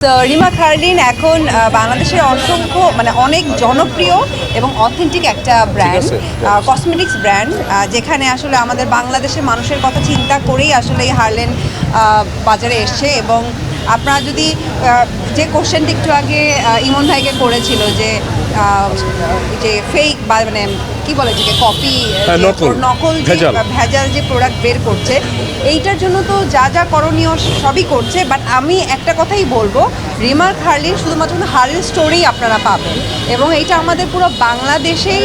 তো রিমা খার্লিন এখন বাংলাদেশের অসংখ্য অনেক জনপ্রিয় এবং অথেন্টিক একটা ব্র্যান্ড, কসমেটিক্স ব্র্যান্ড, যেখানে আসলে আমাদের বাংলাদেশের মানুষের কথা চিন্তা করেই আসলে এই হার্লেন বাজারে এসছে। এবং আপনারা যদি যে কোশ্চেনটি একটু আগে ইমন ভাইকে করেছিল যে ফেক বা কি বলে যে কপি নকল ভেজাল যে প্রোডাক্ট বের করছে, এইটার জন্য তো যা যা করণীয় সবই করছে। বাট আমি একটা কথাই বলবো, রিমা খার্লিন শুধুমাত্র হার্লেন স্টোরেই আপনারা পাবেন, এবং এইটা আমাদের পুরো বাংলাদেশেই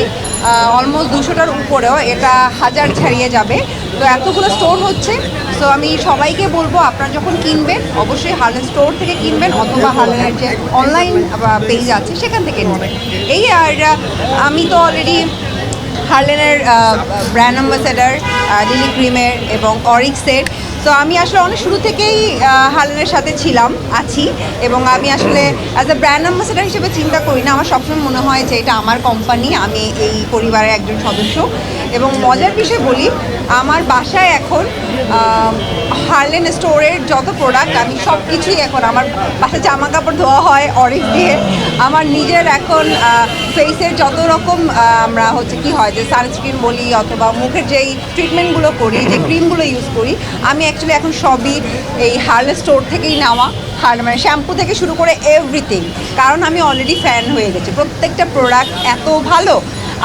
অলমোস্ট 200টার উপরেও, এটা 1000 ছাড়িয়ে যাবে। তো এতগুলো স্টোর হচ্ছে। সো আমি সবাইকে বলবো, আপনারা যখন কিনবেন অবশ্যই হার্লেন স্টোর থেকে কিনবেন, অথবা হার্লেনের যে অনলাইন পেজ আছে সেখান থেকে নেবেন। এই আর আমি তো অলরেডি হার্লেনের ব্র্যান্ড অ্যাম্বাসেডার লিলি ক্রিমের এবং অরিক্সের। তো আমি আসলে অনেক শুরু থেকেই হার্লেনের সাথে আছি, এবং আমি আসলে অ্যাজ এ ব্র্যান্ড অ্যাম্বাসেডার হিসেবে চিন্তা করি না। আমার সবসময় মনে হয় যে এটা আমার কোম্পানি, আমি এই পরিবারের একজন সদস্য। এবং মজার বিষয় বলি, আমার বাসায় এখন হার্লেন স্টোরের যত প্রোডাক্ট, আমি সব কিছুই এখন আমার বাসায় জামা কাপড় ধোয়া হয় অরিক্স দিয়ে। আমার নিজের এখন ফেসের যত রকম আমরা কি হয় যে সানস্ক্রিন বলি, অথবা মুখের যেই ট্রিটমেন্টগুলো করি, যে ক্রিমগুলো ইউজ করি, আমি অ্যাকচুয়ালি এখন সবই এই হার্লেন স্টোর থেকেই নেওয়া। শ্যাম্পু থেকে শুরু করে এভরিথিং, কারণ আমি অলরেডি ফ্যান হয়ে গেছি। প্রত্যেকটা প্রোডাক্ট এত ভালো।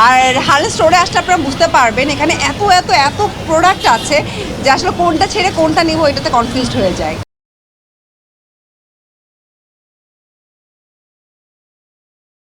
আর হার্লেন স্টোরে আসলে আপনারা বুঝতে পারবেন, এখানে এত এত এত প্রোডাক্ট আছে যে আসলে কোনটা ছেড়ে কোনটা নিব এটাতে কনফিউজড হয়ে যায়।